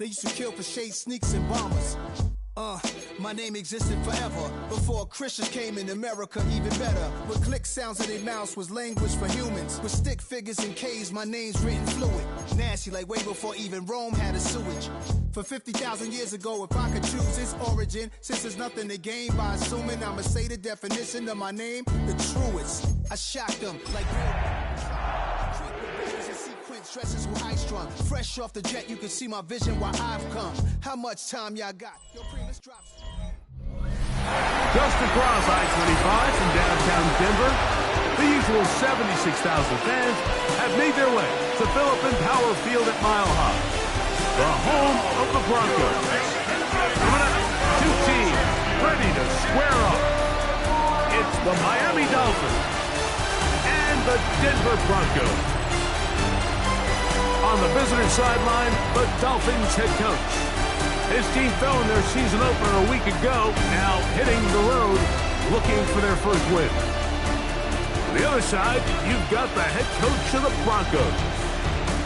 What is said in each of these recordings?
They used to kill for shade sneaks and bombers. My name existed forever before Christians came in America, even better. With click sounds in their mouths was language for humans. With stick figures and K's, my name's written fluid. Nasty like way before even Rome had a sewage. For 50,000 years ago, if I could choose its origin, since there's nothing to gain by assuming, I'ma say the definition of my name, the truest. I shocked them like dresses with high strung. Fresh off the jet, you can see my vision where I've come. How much time y'all got? Yo, Primus drops. Just across I-25 from downtown Denver, the usual 76,000 fans have made their way to Philippine Power Field at Mile High, the home of the Broncos. Coming up, two teams ready to square up. It's the Miami Dolphins and the Denver Broncos. On the visitor sideline, the Dolphins head coach. His team fell in their season opener a week ago, now hitting the road, looking for their first win. On the other side, you've got the head coach of the Broncos.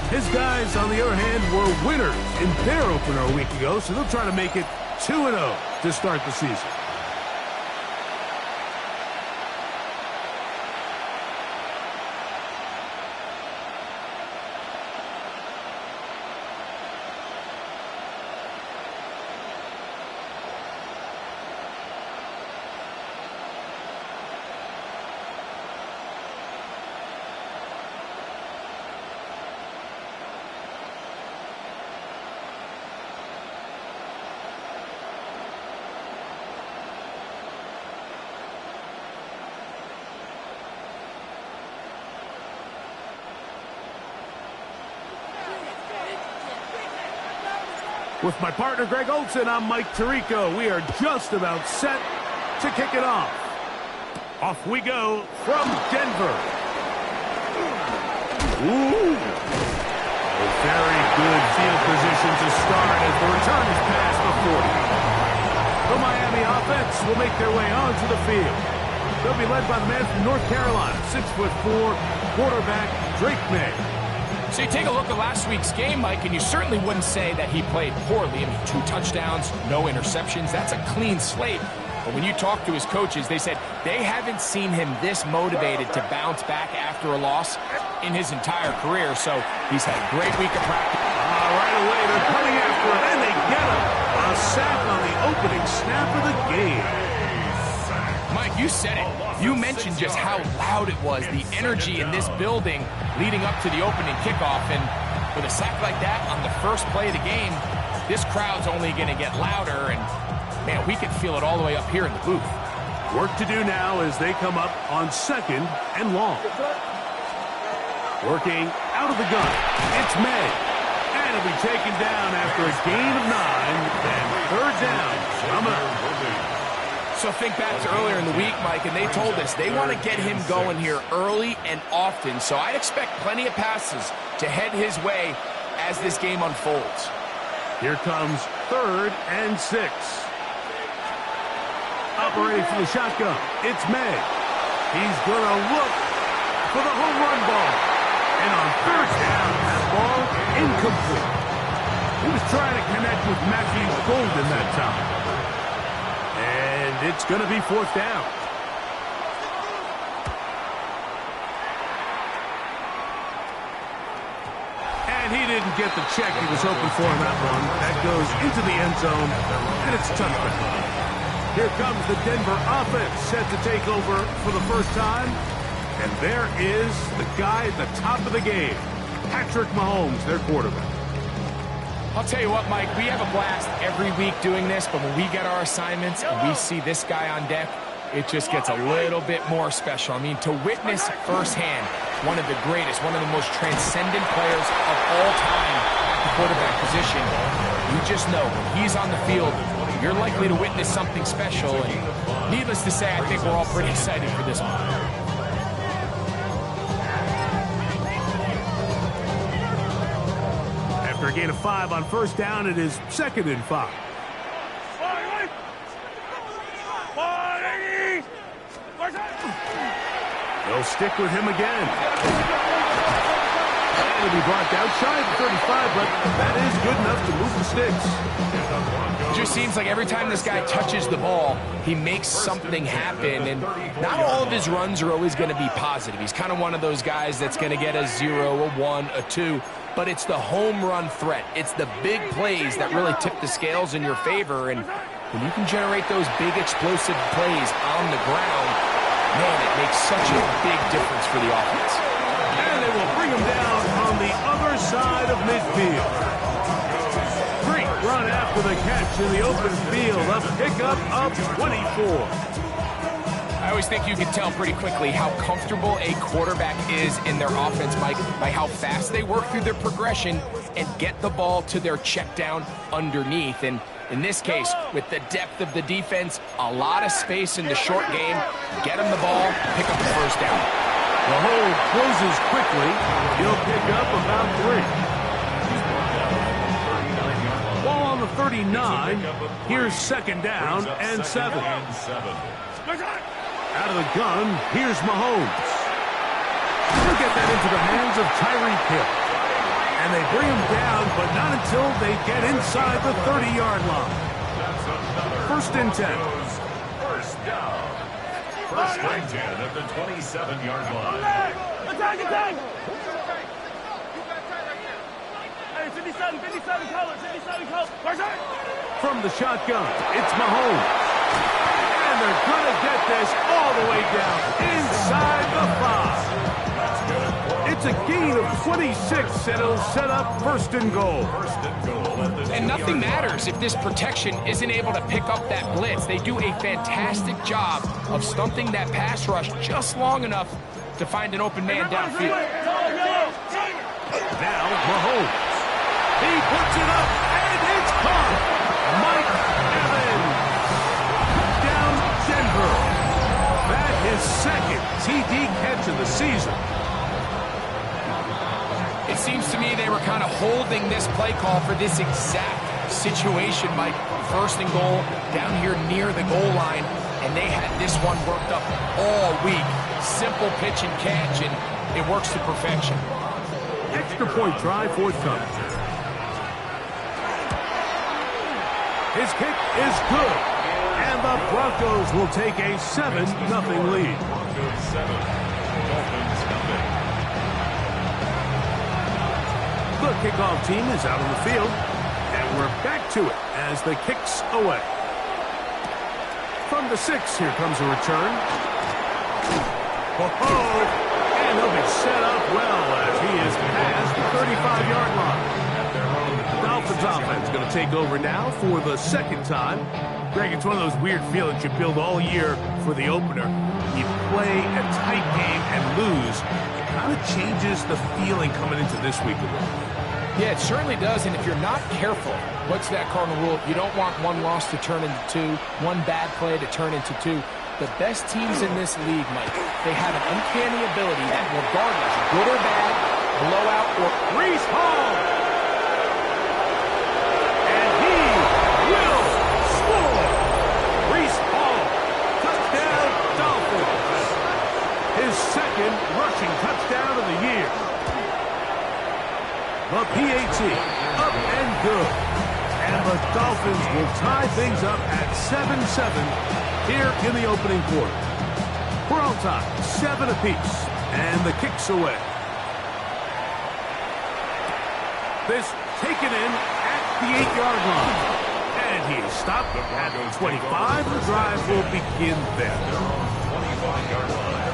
His guys, on the other hand, were winners in their opener a week ago, so they'll try to make it 2-0 to start the season. With my partner, Greg Olson, I'm Mike Tirico. We are just about set to kick it off. Off we go from Denver. Ooh. A very good field position to start as the return is past the 40. The Miami offense will make their way onto the field. They'll be led by the man from North Carolina, 6'4", quarterback Drake May. So you take a look at last week's game, Mike, and you certainly wouldn't say that he played poorly. I mean, 2 touchdowns, no interceptions. That's a clean slate. But when you talk to his coaches, they said they haven't seen him this motivated to bounce back after a loss in his entire career. So he's had a great week of practice. Right away, they're coming after him, and they get him. A sack on the opening snap of the game. Mike, you said it. You mentioned just how loud it was, the energy in this building leading up to the opening kickoff. And with a sack like that on the first play of the game, this crowd's only going to get louder. And, man, we can feel it all the way up here in the booth. Work to do now as they come up on 2nd and long. Working out of the gun. It's May. And it'll be taken down after a gain of 9 and 3rd down. So think back to earlier in the week, Mike, and they told us they want to get him going here early and often. So I'd expect plenty of passes to head his way as this game unfolds. Here comes 3rd and 6. Operating from the shotgun, it's May. He's going to look for the home run ball. And on 3rd down, that ball incomplete. He was trying to connect with Matthew Golden that time. And it's going to be 4th down. And he didn't get the check he was hoping for in that one. That goes into the end zone, and it's a touchback. Here comes the Denver offense set to take over for the first time. And there is the guy at the top of the game, Patrick Mahomes, their quarterback. I'll tell you what, Mike, we have a blast every week doing this, but when we get our assignments and we see this guy on deck, it just gets a little bit more special. I mean, to witness firsthand one of the greatest, one of the most transcendent players of all time at the quarterback position, you just know when he's on the field, you're likely to witness something special. And needless to say, I think we're all pretty excited for this one. After a gain of 5 on 1st down, it is 2nd and 5. They'll stick with him again. And it'll be brought down shy of 35, but that is good enough to move the sticks. It just seems like every time this guy touches the ball, he makes something happen, and not all of his runs are always going to be positive. He's kind of one of those guys that's going to get a 0, a 1, a 2, but it's the home run threat. It's the big plays that really tip the scales in your favor, and when you can generate those big explosive plays on the ground, man, it makes such a big difference for the offense. And they will bring him down on the other side of midfield. Great run after the catch in the open field. A pickup of 24. I always think you can tell pretty quickly how comfortable a quarterback is in their offense, Mike, by how fast they work through their progression and get the ball to their check down underneath. And in this case, with the depth of the defense, a lot of space in the short game, get him the ball, pick up the first down. The hold closes quickly. He'll pick up about 3. Ball on the 39. Here's second down and 7. Out of the gun, here's Mahomes. He'll get that into the hands of Tyreek Hill. And they bring him down, but not until they get inside the 30-yard line. First and 10. First down. First and 10 at the 27-yard line. Attack! Hey, 57 colors. From the shotgun, it's Mahomes. And they're going to get this all the way down inside the 5. It's a gain of 26, and it'll set up first and goal. And nothing matters if this protection isn't able to pick up that blitz. They do a fantastic job of stumping that pass rush just long enough to find an open man downfield. Now Mahomes. He puts it up, and it's caught. Mike Evans. Down Denver. That is second TD catch of the season. It seems to me they were kind of holding this play call for this exact situation, Mike. First and goal down here near the goal line, and they had this one worked up all week. Simple pitch and catch, and it works to perfection. Extra point try forthcoming. His kick is good, and the Broncos will take a 7-0 lead. The kickoff team is out on the field, and we're back to it as the kick's away. From the 6, here comes a return. And he'll be set up well as he is past the 35-yard line. The Dolphins offense going to take over now for the second time. Greg, it's one of those weird feelings you build all year for the opener. You play a tight game and lose. It kind of changes the feeling coming into this week a little. Yeah, it certainly does, and if you're not careful, what's that cardinal rule? You don't want one loss to turn into 2, one bad play to turn into 2. The best teams in this league, Mike, they have an uncanny ability that regardless, good or bad, blowout or Breece Hall! And he will score! Breece Hall, touchdown Dolphins! His second rushing touchdown of the year. The PAT, up and good. And the Dolphins will tie things up at 7-7 here in the opening quarter. We're on top, 7 apiece, and the kick's away. This taken in at the 8-yard line. And he is stopped at the 25. The drive will begin there. 25-yard line.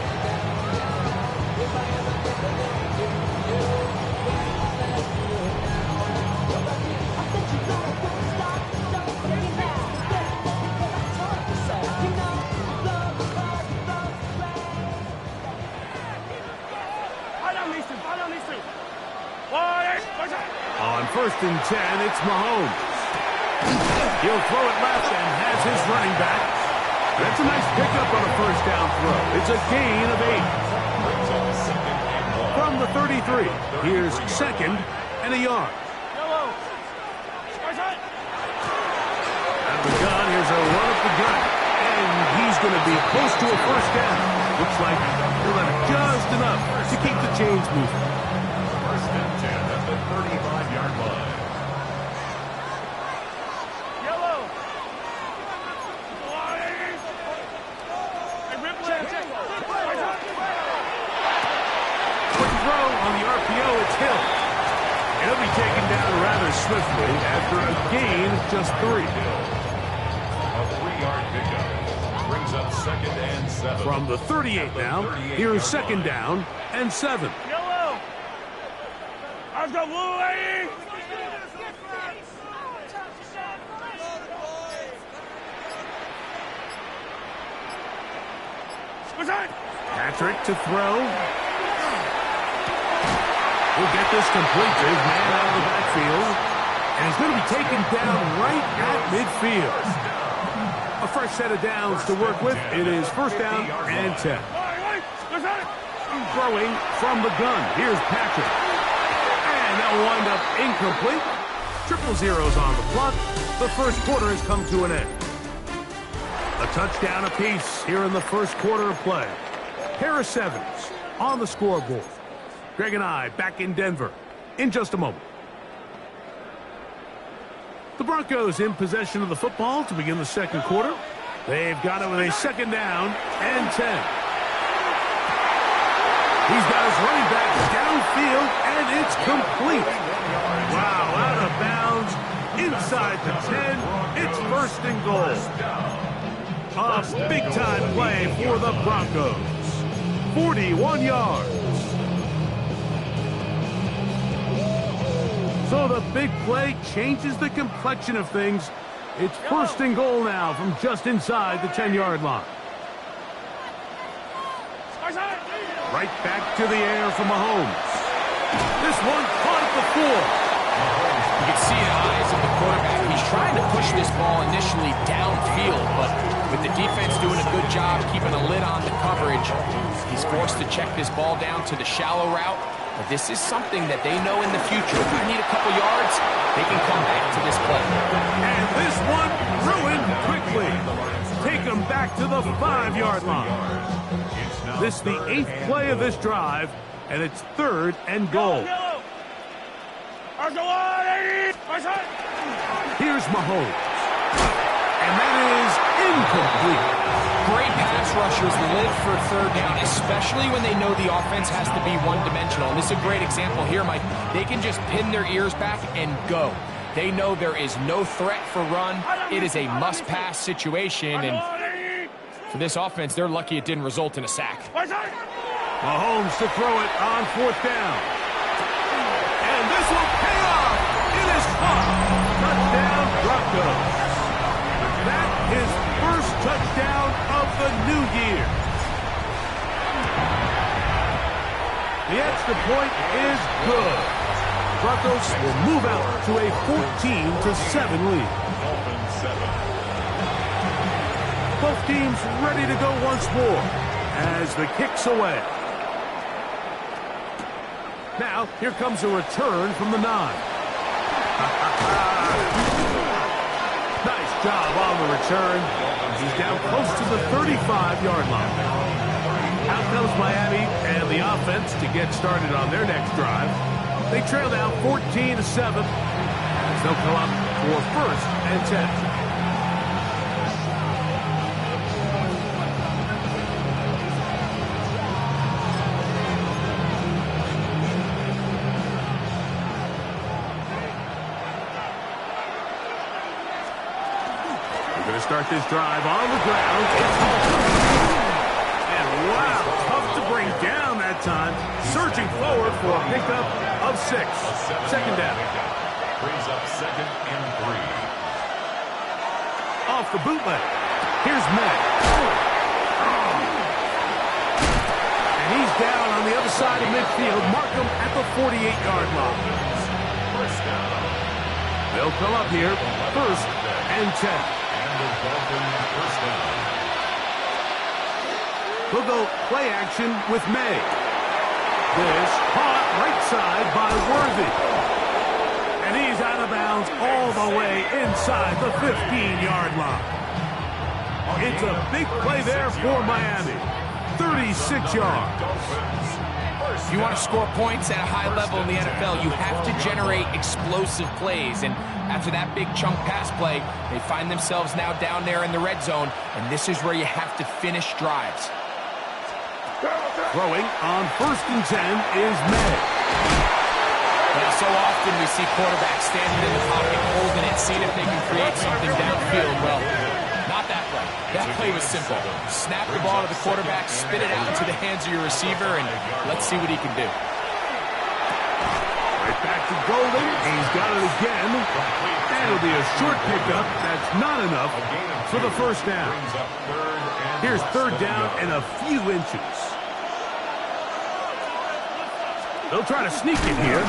On first and 10, it's Mahomes. He'll throw it left and has his running back. That's a nice pickup on a first down throw. It's a gain of 8. From the 33, here's second and a yard. Out of the gun, here's a run up the gut. And he's going to be close to a first down. Looks like he'll have just enough to keep the chains moving. First and 10 at the 35-yard line. Yellow. Hey, rip left. Quick throw on the RPO. It's Hill. He'll be taken down rather swiftly after a gain of just 3. A 3-yard pickup brings up 2nd and 7. From the 38 now, here's 2nd down and 7. Yellow. Let's go, blue lady. Patrick to throw. He'll get this complete to his man out of the backfield. And he's going to be taken down right at midfield. A fresh set of downs to work with. It is 1st down and 10. Throwing from the gun. Here's Patrick. And that'll wind up incomplete. 0-0s on the clock. The first quarter has come to an end. A touchdown apiece here in the first quarter of play. Pair of 7s on the scoreboard. Greg and I back in Denver in just a moment. The Broncos in possession of the football to begin the second quarter. They've got it with a 2nd down and 10. He's got his running back downfield, and it's complete. Wow, out of bounds, inside the 10. It's 1st and goal. A big-time play for the Broncos. 41 yards. So the big play changes the complexion of things. It's 1st and goal now from just inside the 10-yard line. Right back to the air for Mahomes. This one caught at the 4. You can see in the eyes of the quarterback, he's trying to push this ball initially downfield, but with the defense doing a good job keeping a lid on the coverage, he's forced to check this ball down to the shallow route. But this is something that they know in the future. If I need a couple yards, they can come back to this play. And this one ruined quickly. Take them back to the 5-yard line. This is the 8th play of this drive, and it's 3rd and goal. Here's Mahomes. And that is incomplete. Great pass rushers live for 3rd down, especially when they know the offense has to be one-dimensional. And this is a great example here, Mike. They can just pin their ears back and go. They know there is no threat for run. It is a must-pass situation, and for this offense, they're lucky it didn't result in a sack. Mahomes to throw it on 4th down. And this will pay off. It is caught. Touchdown, Broncos. That is first touchdown of the new year. The extra point is good. Broncos will move out to a 14-7 lead. Both teams ready to go once more as the kick's away. Now, here comes a return from the 9. Nice job on the return. He's down close to the 35-yard line. Out comes Miami and the offense to get started on their next drive. They trail now 14-7 as they'll come up for 1st and 10. Start this drive on the ground. And wow, tough to bring down that time. Surging forward for a pickup of 6. 2nd down. Brings up 2nd and 3. Off the bootleg. Here's May. And he's down on the other side of midfield. Mark him at the 48-yard line. First down. They'll come up here 1st and 10. First down. We'll go play action with May. This caught right side by Worthy. And he's out of bounds all the way inside the 15-yard line. It's a big play there for Miami. 36 yards. If you want to score points at a high level in the NFL, you have to generate explosive plays. And after that big chunk pass play, they find themselves now down there in the red zone, and this is where you have to finish drives. Throwing on 1st and 10 is May. Well, so often we see quarterbacks standing in the pocket, holding it, seeing if they can create something downfield. Well, not that play. That play was simple. Snap the ball to the quarterback, spit it out into the hands of your receiver, and let's see what he can do. Right back to Golden. He's got it again. And it'll be a short pickup. That's not enough for the 1st down. Here's 3rd down and a few inches. They'll try to sneak it here.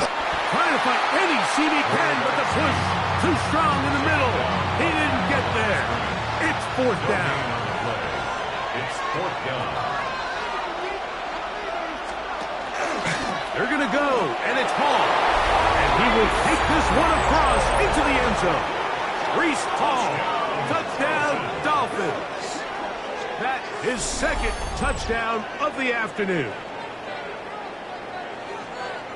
Trying to find any seam he can, but the push too strong in the middle. He didn't get there. It's 4th down. It's 4th down. They're going to go, and it's Hall. And he will take this one across into the end zone. Reese Hall, touchdown, Dolphins. That is 2nd touchdown of the afternoon.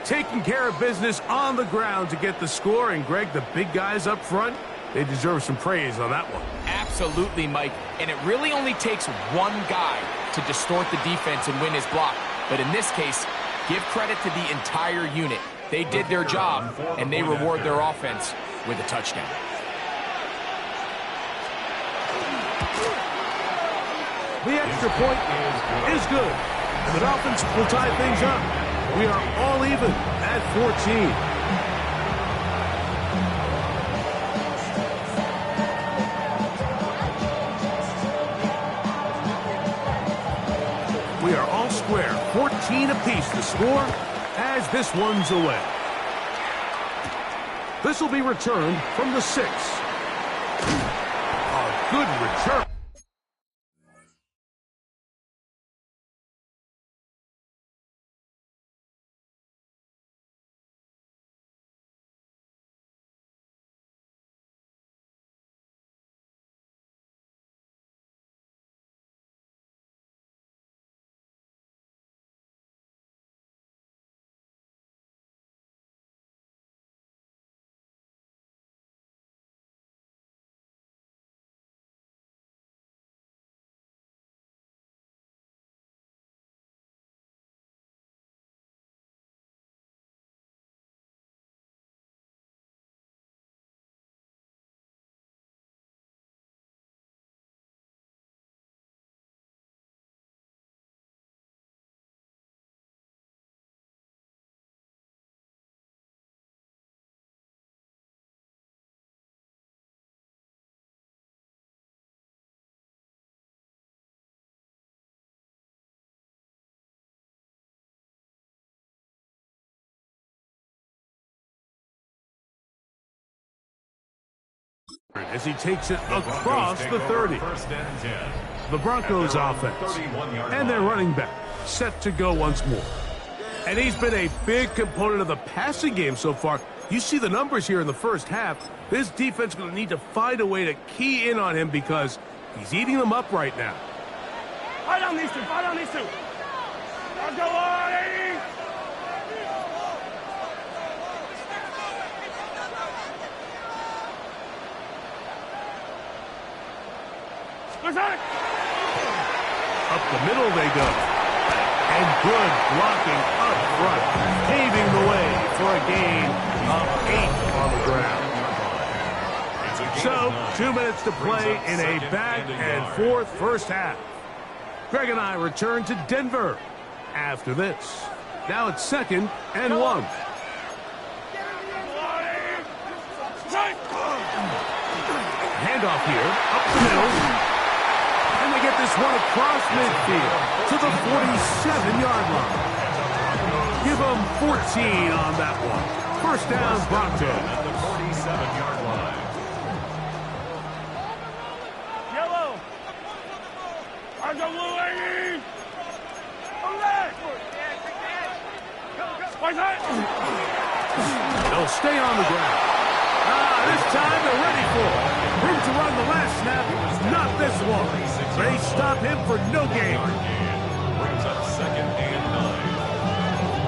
Taking care of business on the ground to get the score. And, Greg, the big guys up front, they deserve some praise on that one. Absolutely, Mike. And it really only takes one guy to distort the defense and win his block. But in this case, give credit to the entire unit. They did their job, and they reward their offense with a touchdown. The extra point is good. The Dolphins will tie things up. We are all even at 14. We are all square, 14 apiece to score as this one's away. This will be returned from the 6. A good return. As he takes it across the 30. The Broncos offense and their running back set to go once more. And he's been a big component of the passing game so far. You see the numbers here in the first half. This defense is going to need to find a way to key in on him because he's eating them up right now. Fight on these two. Fight on these two. Let's go, Lonnie. Up the middle they go. And good blocking up front, paving the way for a gain of 8 on the ground. So, 2 minutes to play in a back-and-forth first half. Greg and I return to Denver after this. Now it's 2nd and 1. Handoff here, up the middle. And they get this one across midfield to the 47-yard line. Give them 14 on that one. First down, Broncos. At the 47-yard line. Yellow. I go blue, lady. They'll stay on the ground. This time they're ready for it. Room to run the last snap. Not this one. They stop him for no gain. Brings up 2nd and 9.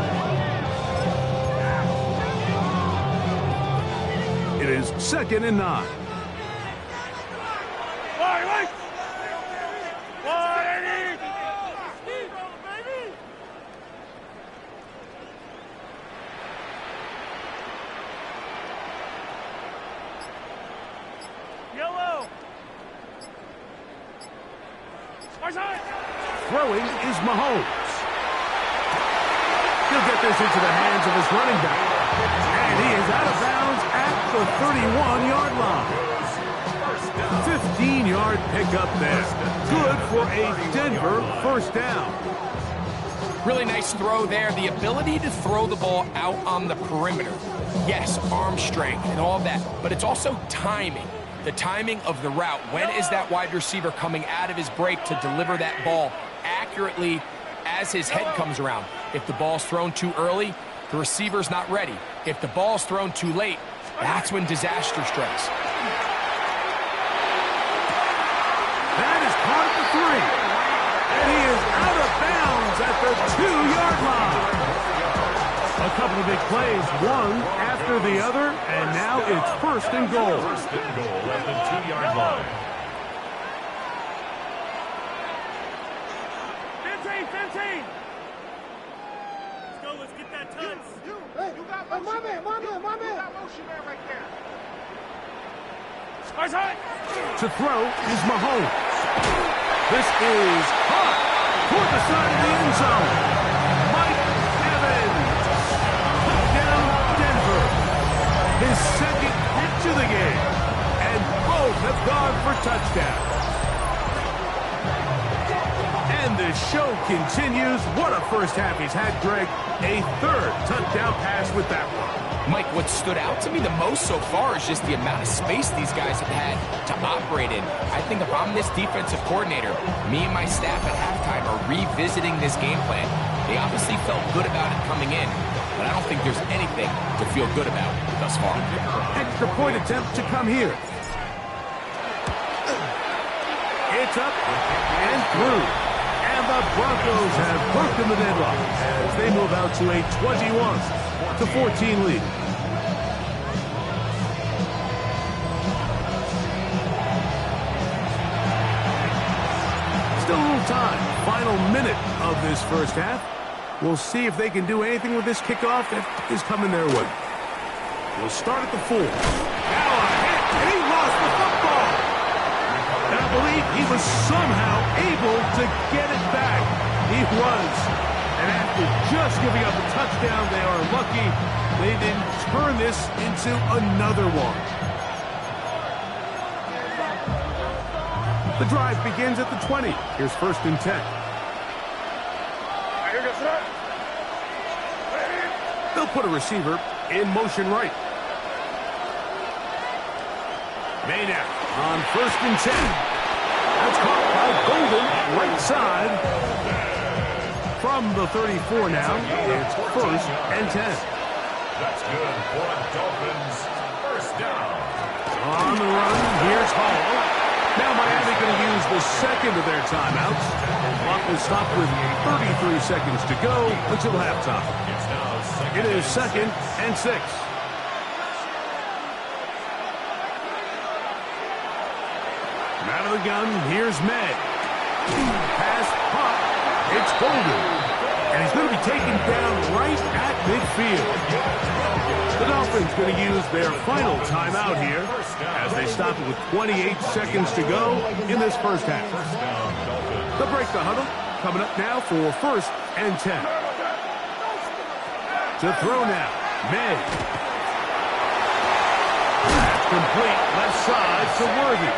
It is 2nd and 9. Throwing is Mahomes. He'll get this into the hands of his running back. And he is out of bounds at the 31-yard line. 15-yard pickup there. Good for a Denver first down. Really nice throw there. The ability to throw the ball out on the perimeter. Yes, arm strength and all that, but it's also timing. The timing of the route. When is that wide receiver coming out of his break to deliver that ball accurately as his head comes around? If the ball's thrown too early, the receiver's not ready. If the ball's thrown too late, that's when disaster strikes. That is caught at the 3. And he is out of bounds at the 2-yard line. A couple of big plays, one after the other, and now it's 1st and goal. 1st and goal at the 2-yard line. 15. Let's go, let's get that touch. You got motion. My man. You got motion there right there. To throw is Mahomes. This is hot toward the side of the end zone. Mike Evans. Touchdown, Denver. His 2nd catch of the game. And both have gone for touchdowns. And the show continues. What a first half he's had, Greg. A 3rd touchdown pass with that one. Mike, what stood out to me the most so far is just the amount of space these guys have had to operate in. I think if I'm this defensive coordinator, me and my staff at halftime are revisiting this game plan. They obviously felt good about it coming in, but I don't think there's anything to feel good about thus far. Extra point attempt to come here. It's up and through. And the Broncos have broken the deadlock as they move out to a 21-14 lead. Still a little time. Final minute of this first half. We'll see if they can do anything with this kickoff that is coming their way. We'll start at the 4. Now a hit, and he lost the football. And I believe he was somehow able to get it back. He was. And after just giving up a touchdown, they are lucky they didn't turn this into another one. The drive begins at the 20. Here's 1st and 10. They'll put a receiver in motion right. Maynard on 1st and 10. That's caught by Golden, right side. From the 34 now, it's 1st and 10. That's good for a Dolphins first down. On the run, here's Hall. Now Miami going to use the 2nd of their timeouts. Clock will stop with 33 seconds to go until halftime. It is 2nd and 6. Out of the gun, here's May. Pass pop. It's Golden. And he's going to be taken down right at midfield. The Dolphins going to use their final timeout here as they stop it with 28 seconds to go in this first half. They'll break the huddle. Coming up now for 1st and 10. To throw now, May. That's complete left side to Worthy.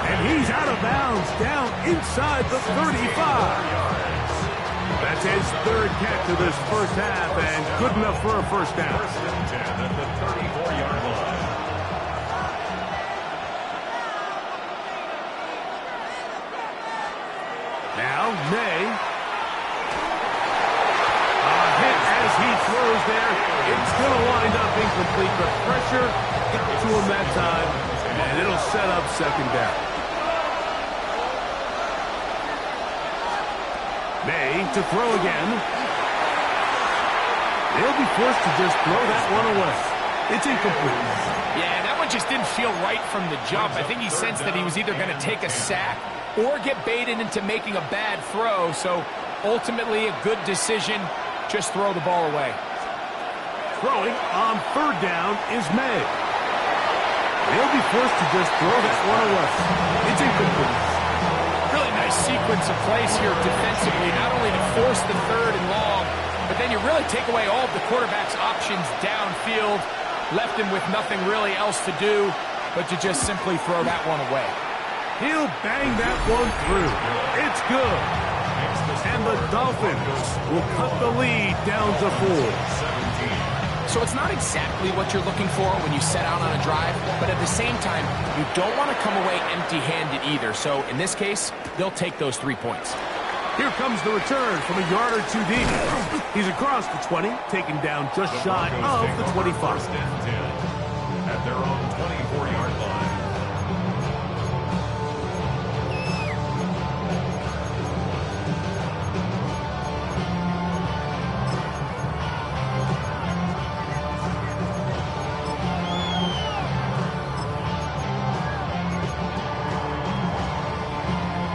And he's out of bounds down inside the 35. That's his 3rd catch of this first half and good enough for a first down. 1st and 10 at the 34-yard line. Now, May. A hit as he throws there. It's going to wind up incomplete, but pressure got to him that time, and it'll set up 2nd down. May to throw again. They'll be forced to just throw that one away. It's incomplete. Yeah, that one just didn't feel right from the jump. I think he sensed that he was either going to take a sack or get baited into making a bad throw. So ultimately a good decision, just throw the ball away. Throwing on 3rd down is May. He'll be forced to just throw that one away. It's incomplete. Really nice sequence of plays here defensively, not only to force the 3rd and long, but then you really take away all of the quarterback's options downfield, left him with nothing really else to do but to just simply throw that one away. He'll bang that one through. It's good. And the Dolphins will cut the lead down to 4. So it's not exactly what you're looking for when you set out on a drive, but at the same time, you don't want to come away empty-handed either. So in this case, they'll take those 3 points. Here comes the return from a yard or 2 deep. He's across the 20, taken down just shy of the 25. At their own 24-yard line.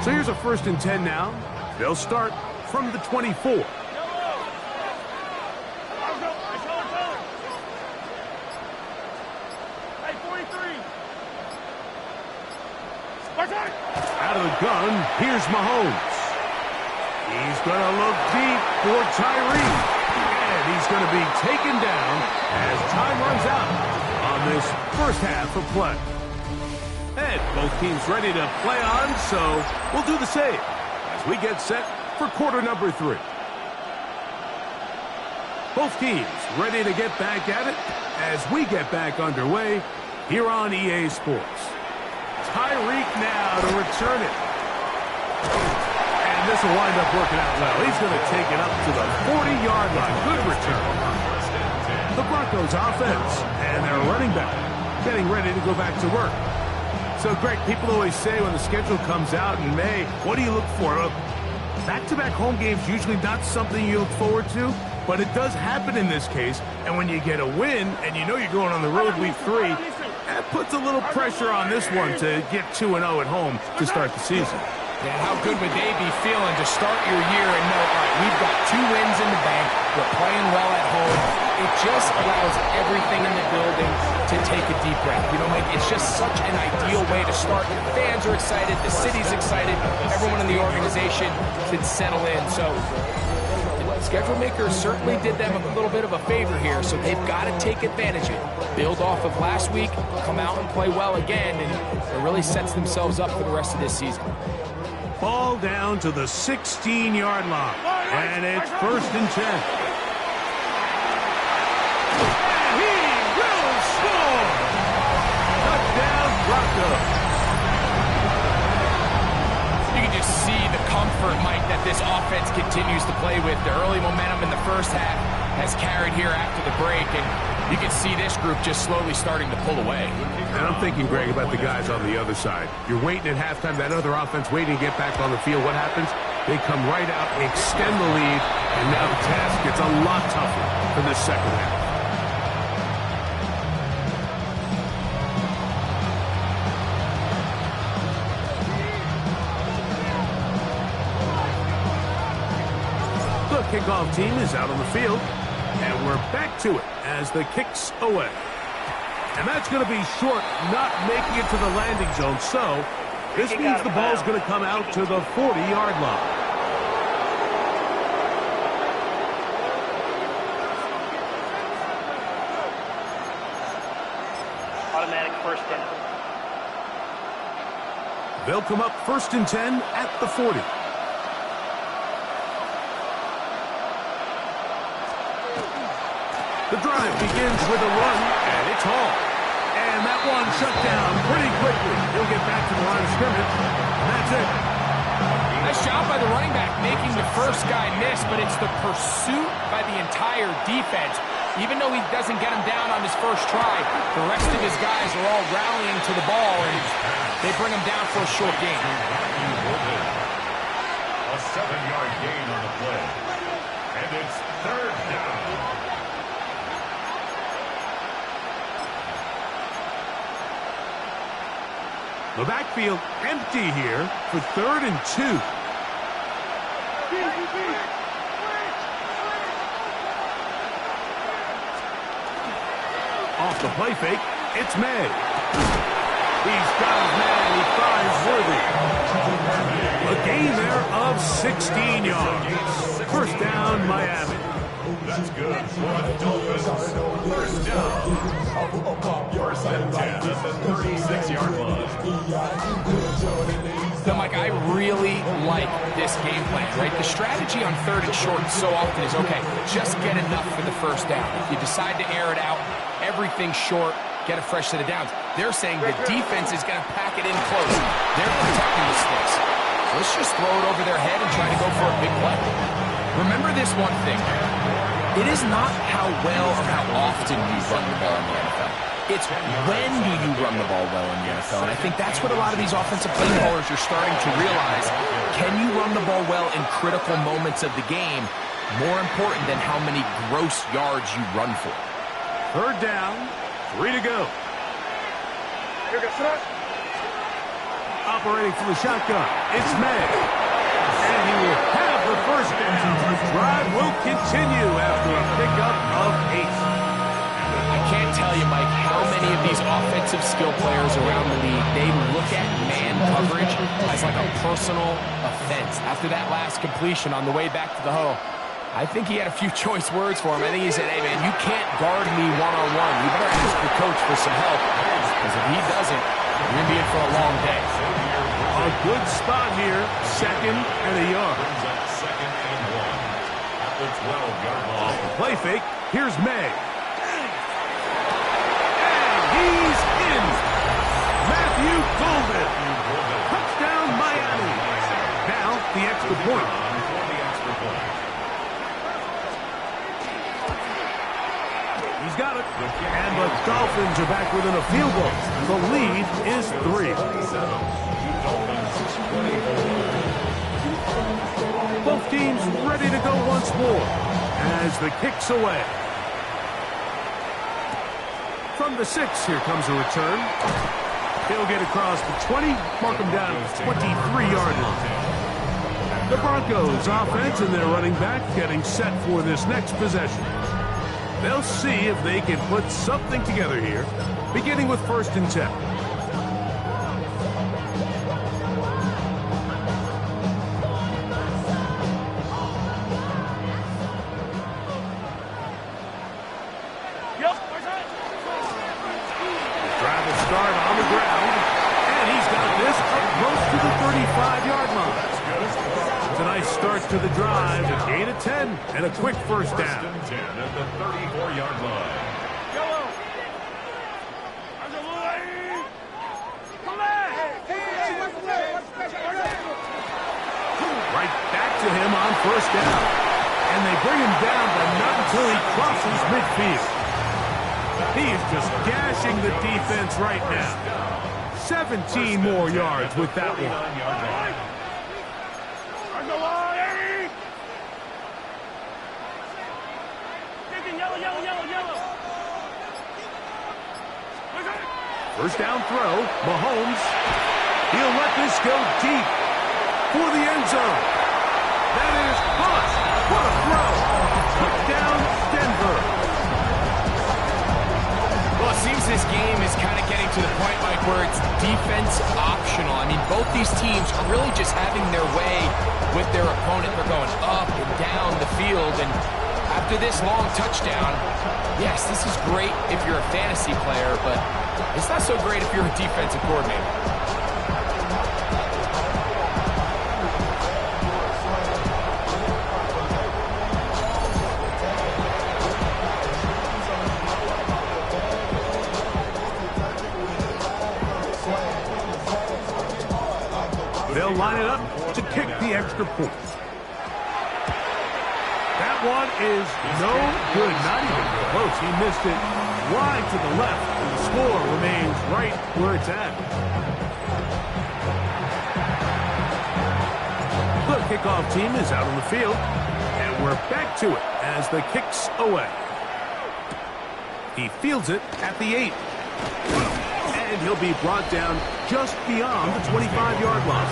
So here's a 1st and 10 now. They'll start from the 24. Out of the gun, here's Mahomes. He's going to look deep for Tyree. And he's going to be taken down as time runs out on this first half of play. And both teams ready to play on, so we'll do the same as we get set for quarter number 3. Both teams ready to get back at it as we get back underway here on EA Sports. Tyreek now to return it. And this will wind up working out well. He's going to take it up to the 40-yard line. Good return. The Broncos offense and their running back getting ready to go back to work. So, Greg, people always say when the schedule comes out in May, what do you look for? Back-to-back home games usually not something you look forward to, but it does happen in this case. And when you get a win and you know you're going on the road week 3, that puts a little pressure on this one to get 2-0 at home to start the season. Yeah, how good would they be feeling to start your year and know, all right, we've got 2 wins in the bank, we're playing well at home. It just allows everything in the building to take a deep breath. You know, Mike, it's just such an ideal way to start. The fans are excited, the city's excited, everyone in the organization can settle in. So the schedule makers certainly did them a little bit of a favor here, so they've got to take advantage of it. Build off of last week, come out and play well again, and it really sets themselves up for the rest of this season. Ball down to the 16-yard line, and it's 1st and 10. And he will score! Touchdown, Broncos. You can just see the comfort, Mike, that this offense continues to play with. The early momentum in the first half has carried here after the break, and you can see this group just slowly starting to pull away. And I'm thinking, Greg, about the guys on the other side. You're waiting at halftime, that other offense waiting to get back on the field. What happens? They come right out, extend the lead, and now the task gets a lot tougher for the second half. The kickoff team is out on the field, and we're back to it as the kick's away. And that's going to be short, not making it to the landing zone. So this means the ball's going to come out to the 40-yard line. Automatic 1st down. They'll come up 1st and 10 at the 40. The drive begins with a run, and it's hauled. And that one shut down pretty quickly. He'll get back to the line of scrimmage, and that's it. Nice job by the running back making the first guy miss, but it's the pursuit by the entire defense. Even though he doesn't get him down on his first try, the rest of his guys are all rallying to the ball, and they bring him down for a short gain. A 7-yard gain on the play. And it's 3rd down. The backfield empty here for 3rd and 2. Off the play fake, it's May. He's got his man, he finds Worthy. A gain there of 16 yards. First down, Miami. That's good for the Dolphins. First down. First and 10 at the 36-yard line. So, Mike, I really like this game plan, right? The strategy on 3rd and short so often is, okay, just get enough for the first down. If you decide to air it out, everything short, get a fresh set of downs. They're saying the defense is going to pack it in close. They're protecting the sticks. So let's just throw it over their head and try to go for a big play. Remember this one thing. It is not how well or how often you run the ball in the NFL. It's when do you run the ball well in the NFL. And I think that's what a lot of these offensive play callers are starting to realize. Can you run the ball well in critical moments of the game? More important than how many gross yards you run for. 3rd down, 3 to go. Operating from the shotgun, it's May. And he will have the first down. The drive will continue after a pickup of 8. I can't tell you, Mike, how many of these offensive skill players around the league, they look at man coverage as like a personal offense. After that last completion on the way back to the huddle, I think he had a few choice words for him. I think he said, hey, man, you can't guard me one-on-one. You better ask your coach for some help, because if he doesn't, you're going to be in for a long day. A good spot here, 2nd and a yard. Second and 1 at the 12-yard line. Off the play fake, here's May. He's in. Matthew Golden. Touchdown, Miami. Now, the extra point. He's got it. And the Dolphins are back within a field goal. The lead is 3. Both teams ready to go once more as the kick's away. From the 6, here comes a return. He'll get across the 20, mark him down at the 23-yard line. The Broncos offense and their running back getting set for this next possession. They'll see if they can put something together here, beginning with 1st and 10. To the drive, a gain of 10, and a quick first down. 1st and 10 at the 34-yard line. Right back to him on 1st down. And they bring him down, but not until he crosses midfield. He is just gashing the defense right now. 17 more yards with that one. First down throw, Mahomes. He'll let this go deep for the end zone. That is caught. What a throw. Touchdown, Denver. Well, it seems this game is kind of getting to the point, Mike, where it's defense optional. I mean, both these teams are really just having their way with their opponent. They're going up and down the field, and after this long touchdown, yes, this is great if you're a fantasy player, but it's not so great if you're a defensive coordinator. They'll line it up to kick the extra point. That one is no good, not even close. He missed it wide to the left, and the score remains right where it's at. The kickoff team is out on the field, and we're back to it as the kick's away. He fields it at the 8. and he'll be brought down just beyond the 25-yard line.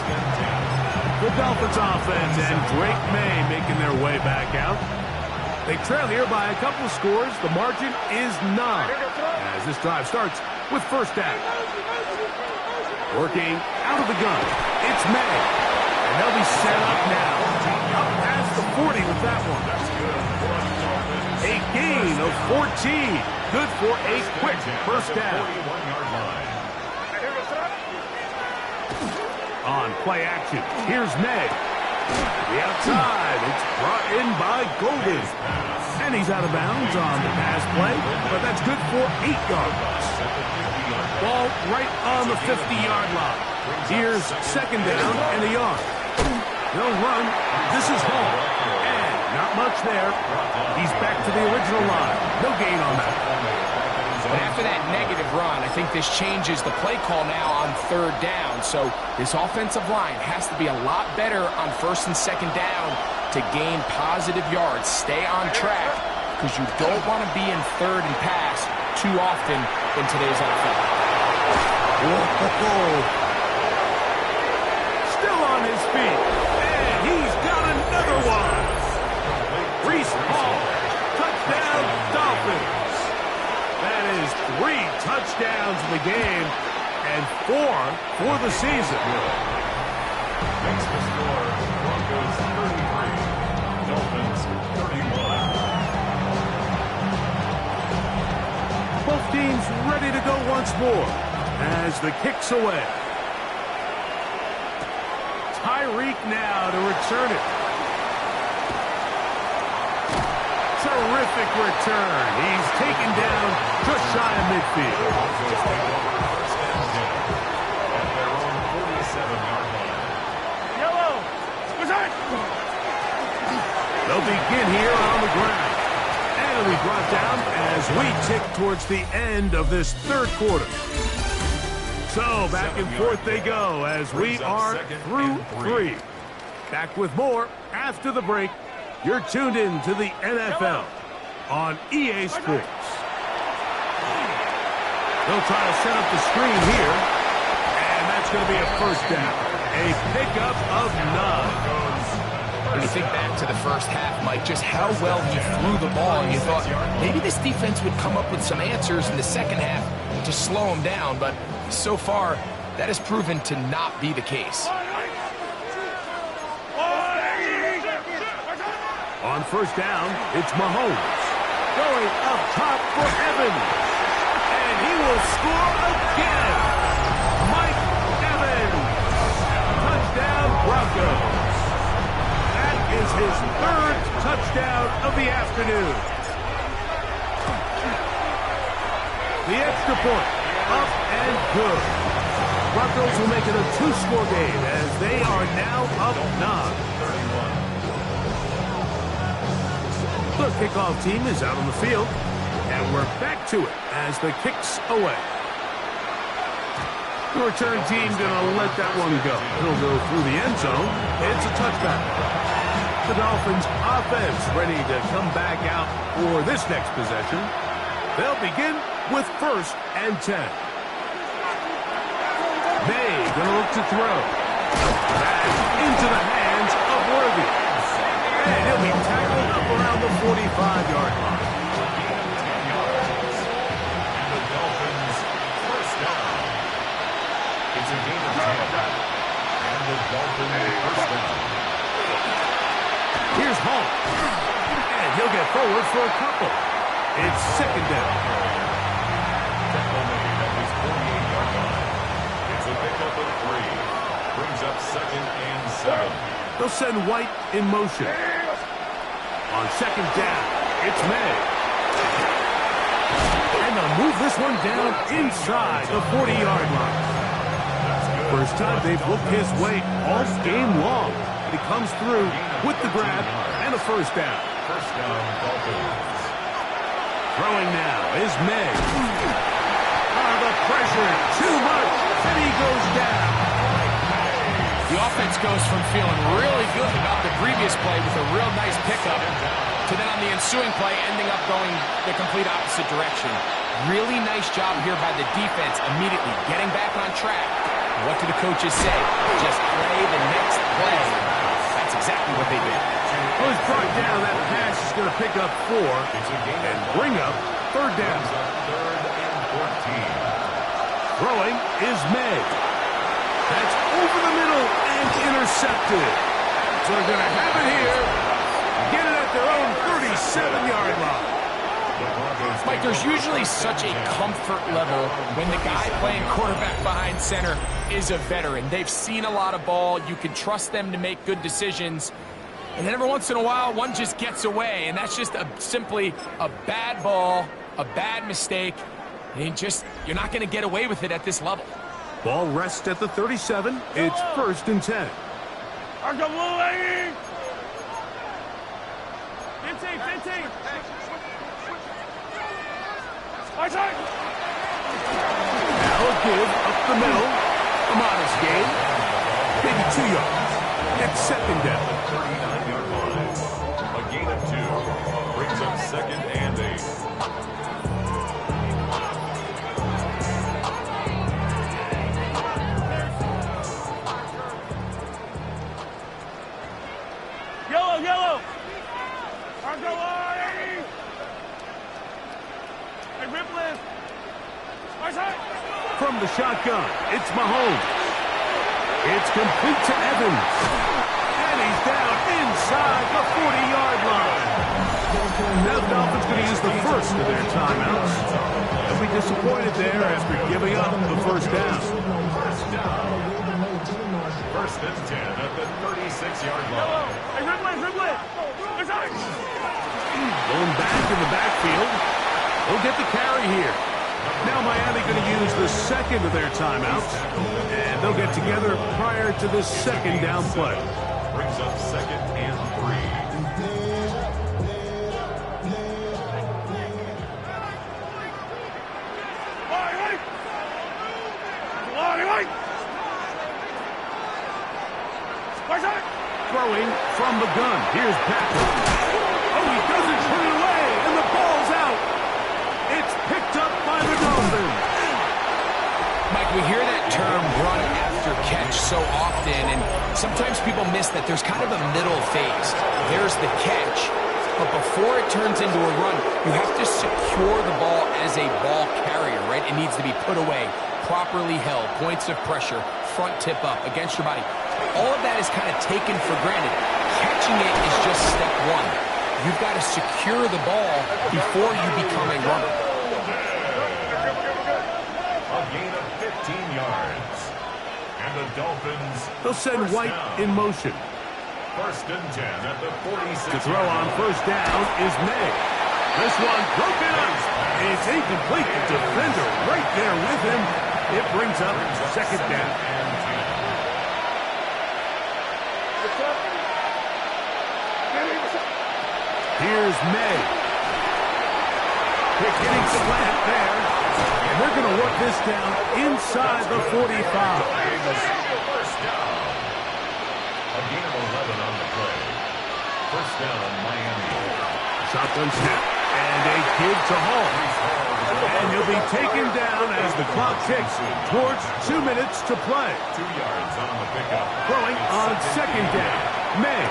The Dolphins offense and Drake May making their way back out. They trail here by a couple of scores. The margin is 9 as this drive starts with first down. Working out of the gun, it's May. And they'll be set up now. Up past the 40 with that one. A gain of 14. Good for a quick first down. On play action, here's May. The outside, it's brought in by Golden. And he's out of bounds on the pass play, but that's good for 8 yards. Ball right on the 50-yard line. Here's second down and a yard. They'll run. This is home. And not much there. He's back to the original line. No gain on that. But after that negative run, I think this changes the play call now on third down. So this offensive line has to be a lot better on first and second down to gain positive yards. Stay on track because you don't want to be in third and pass too often in today's NFL. Whoa. Still on his feet. And he's got another one. Reese Hall. Touchdown, Dolphins. That is 3 touchdowns in the game and 4 for the season. Makes the score Broncos 33, Dolphins 31. Both teams ready to go once more as the kick's away. Tyreek now to return it. Terrific return. He's taken down just shy of midfield. At their own 47-yard line. Yellow. What's that? They'll begin here on the ground. And it'll be brought down as we tick towards the end of this third quarter. So back and forth they go as we are through 3. Back with more after the break. You're tuned in to the NFL on EA Sports. They'll try to set up the screen here, and that's going to be a first down. A pickup of 9. When you think back to the first half, Mike, just how well he threw the ball, and you thought maybe this defense would come up with some answers in the second half to slow him down, but so far, that has proven to not be the case. On first down, it's Mahomes. Going up top for Evans. And he will score again. Mike Evans. Touchdown, Broncos. That is his 3rd touchdown of the afternoon. The extra point, up and good. Broncos will make it a 2-score game as they are now up 9. The kickoff team is out on the field, and we're back to it as the kick's away. The return team going to let that one go. He'll go through the end zone. It's a touchback. The Dolphins offense ready to come back out for this next possession. They'll begin with first and 10. May going to look to throw. Back into the hands of Worthy. And he'll be tackled up around the 45-yard line. And the Dolphins first down. It's a gain of 10. And the Dolphins first down. Here's Hall. And he'll get forward for a couple. It's second down. Tackle made at his 48-yard line. It's a pickup of 3. Brings up second and 7. They'll send White in motion. On second down, it's May. And they'll move this one down inside the 40-yard line. First time they've looked his way all game long. He comes through with the grab and a first down. First down, Dolphins. Throwing now is May. The pressure, too much, and he goes down. The offense goes from feeling really good about the previous play with a real nice pickup to then on the ensuing play ending up going the complete opposite direction. Really nice job here by the defense immediately getting back on track. What do the coaches say? Just play the next play. That's exactly what they did. Well, it's brought down. That pass is going to pick up 4 and bring up third down. Third and 14. Throwing is May. That's over the middle and intercepted. So they're going to have it here. Get it at their own 37-yard line. Mike, there's usually such a comfort level when the guy playing quarterback behind center is a veteran. They've seen a lot of ball. You can trust them to make good decisions. And then every once in a while, one just gets away. And that's just simply a bad ball, a bad mistake. And you're not going to get away with it at this level. Ball rests at the 37. It's 1st and 10. Argo blue, lady! 15. My side! Now a give up the middle. A modest gain. Maybe 2 yards. It's 2nd down. 39-yard line. A gain of 2. Brings up 2nd and 8. Yellow! Argo line! Hey, Ripley! My side! From the shotgun, it's Mahomes. It's complete to Evans. And he's down inside the 40-yard line. Now the Dolphins going to use the first of their timeouts. They'll be disappointed there after giving up the first down. First and 10 at the 36-yard line. Hey, Ripley! My side! Going back in the backfield. They'll get the carry here. Now Miami going to use the second of their timeouts. And they'll get together prior to this 2nd down play. Brings up 2nd and 3. Throwing from the gun. Here's Packer. Oh, he doesn't put it away, and the ball's out. It's picked up by the Dolphins. Mike, we hear that term run after catch so often, and sometimes people miss that there's kind of a middle phase. There's the catch, but before it turns into a run, you have to secure the ball as a ball carrier, right? It needs to be put away, properly held, points of pressure, front tip up against your body. All of that is kind of taken for granted. Catching it is just step one. You've got to secure the ball before you become a runner. A gain of 15 yards. And the Dolphins... They'll send White in motion. First and 10 at the 46. To throw on first down is May. This one broken up. It's incomplete. The defender right there with him. It brings up 2nd down. Here's May. They're getting slant there. And they're going to work this down inside the 45. First down. A gain of 11 on the play. First down, Miami. Shotgun snap. And a give to Hall. And he'll be taken down as the clock ticks towards 2 minutes to play. 2 yards on the pickup. Throwing on 2nd down. May.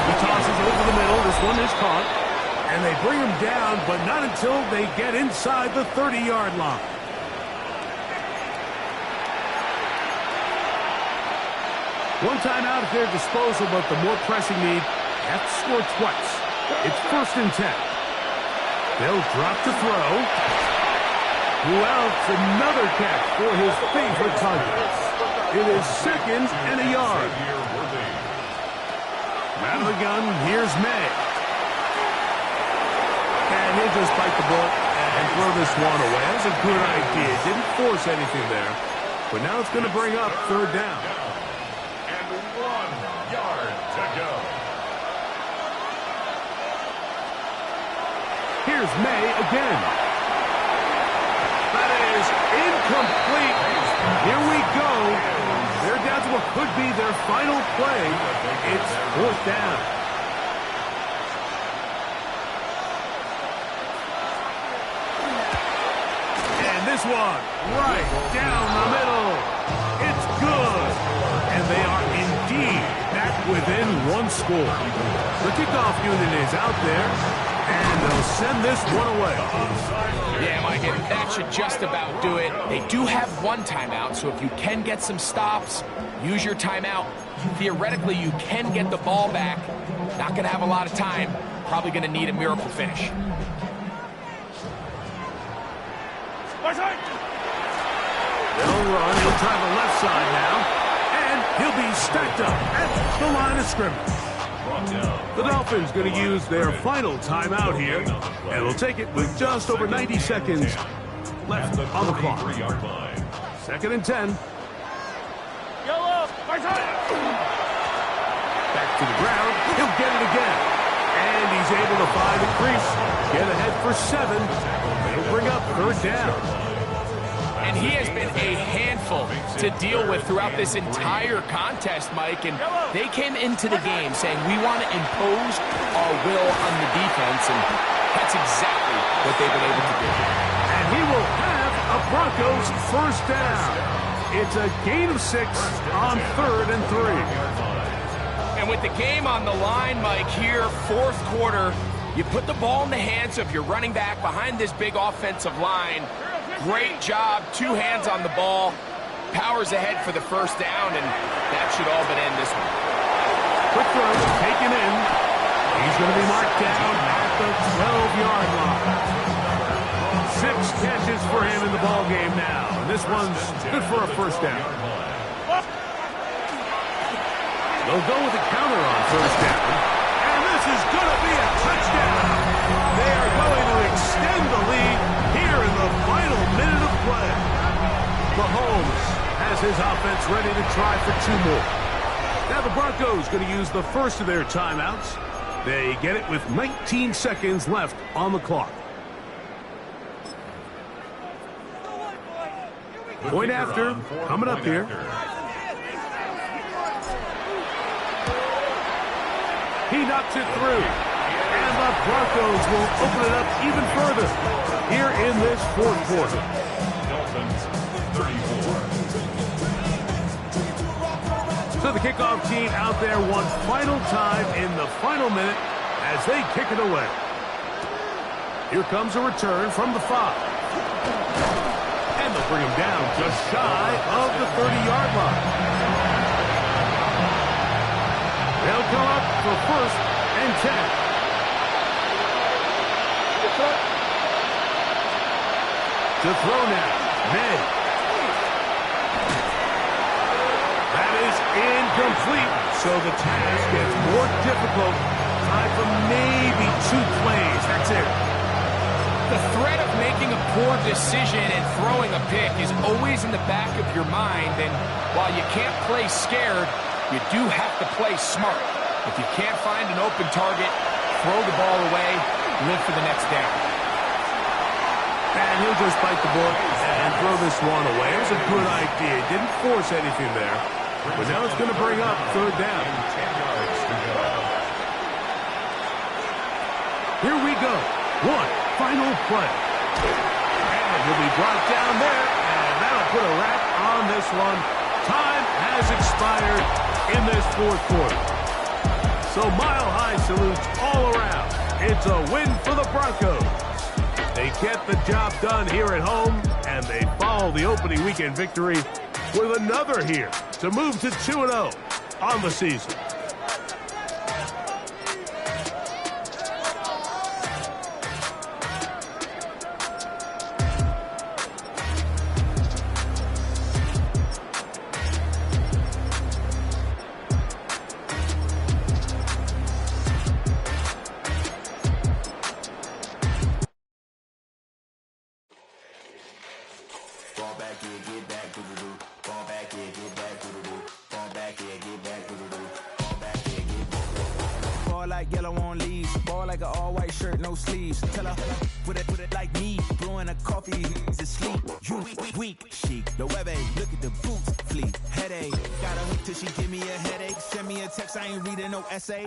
He tosses over the middle. This one is caught. And they bring him down, but not until they get inside the 30-yard line. One timeout at their disposal, but the more pressing need, have to score twice. It's 1st and 10. They'll drop to throw. Well, it's another catch for his favorite target. It is 2nd and a yard. Out of the gun, here's May. And he'll just bite the bullet and throw this one away. That's a good idea. Didn't force anything there. But now it's going to bring up 3rd down. And 1 yard to go. Here's May again. That is incomplete. Here we go. They're down to what could be their final play. It's 4th down. And this one, right down the middle. It's good. And they are indeed back within 1 score. The kickoff unit is out there, and they'll send this one away. Yeah, Mike, and that should just about do it. They do have 1 timeout, so if you can get some stops, use your timeout. Theoretically, you can get the ball back. Not going to have a lot of time. Probably going to need a miracle finish. They'll run. He'll try the left side now. And he'll be stacked up at the line of scrimmage. The Dolphins going to use their final timeout here. And will take it with just over 90 seconds left on the clock. 2nd and 10. Back to the ground. He'll get it again. And he's able to find the crease. Get ahead for 7. It'll bring up 3rd down. And he has been a handful to deal with throughout this entire contest, Mike. And they came into the game saying, we want to impose our will on the defense. And that's exactly what they've been able to do. And he will have a Broncos 1st down. It's a gain of 6 on 3rd and 3. And with the game on the line, Mike, here, 4th quarter, you put the ball in the hands of your running back behind this big offensive line. Great job, 2 hands on the ball. Powers ahead for the 1st down, and that should all but end this one. Quick throw, taken in. He's going to be marked down at the 12-yard line. 6 catches for him in the ball game now, and this one's good for a 1st down. They'll go with a counter on 1st down, and this is going to be a touchdown. They are going to extend the lead here in the final minute of play. Mahomes has his offense ready to try for 2 more. Now the Broncos going to use the first of their timeouts. They get it with 19 seconds left on the clock. Point after, coming up here. He knocks it through. And the Broncos will open it up even further here in this 4th quarter. Dolphins 34. So the kickoff team out there one final time in the final minute as they kick it away. Here comes a return from the 5. And they'll bring him down just shy of the 30-yard line. They'll come up for 1st and 10. To throw now, Ned. That is incomplete, so the task gets more difficult. Time for maybe 2 plays. That's it. The threat of making a poor decision and throwing a pick is always in the back of your mind, and while you can't play scared, you do have to play smart. If you can't find an open target, throw the ball away, live for the next down. And he'll just bite the bullet and throw this one away. It was a good idea. Didn't force anything there. But now it's going to bring up 3rd down. Here we go. 1 final play. And he'll be brought down there. And that'll put a wrap on this one. Time has expired in this 4th quarter. So mile-high salutes all around. It's a win for the Broncos. They get the job done here at home, and they follow the opening weekend victory with another here to move to 2-0 on the season. Like yellow on leaves, ball like an all-white shirt, no sleeves. Tell her, put it like me, blowing a coffee, he's asleep. You weak, chic. The Wb, look at the boots, fleet, headache. till she give me a headache. Send me a text, I ain't reading no essay.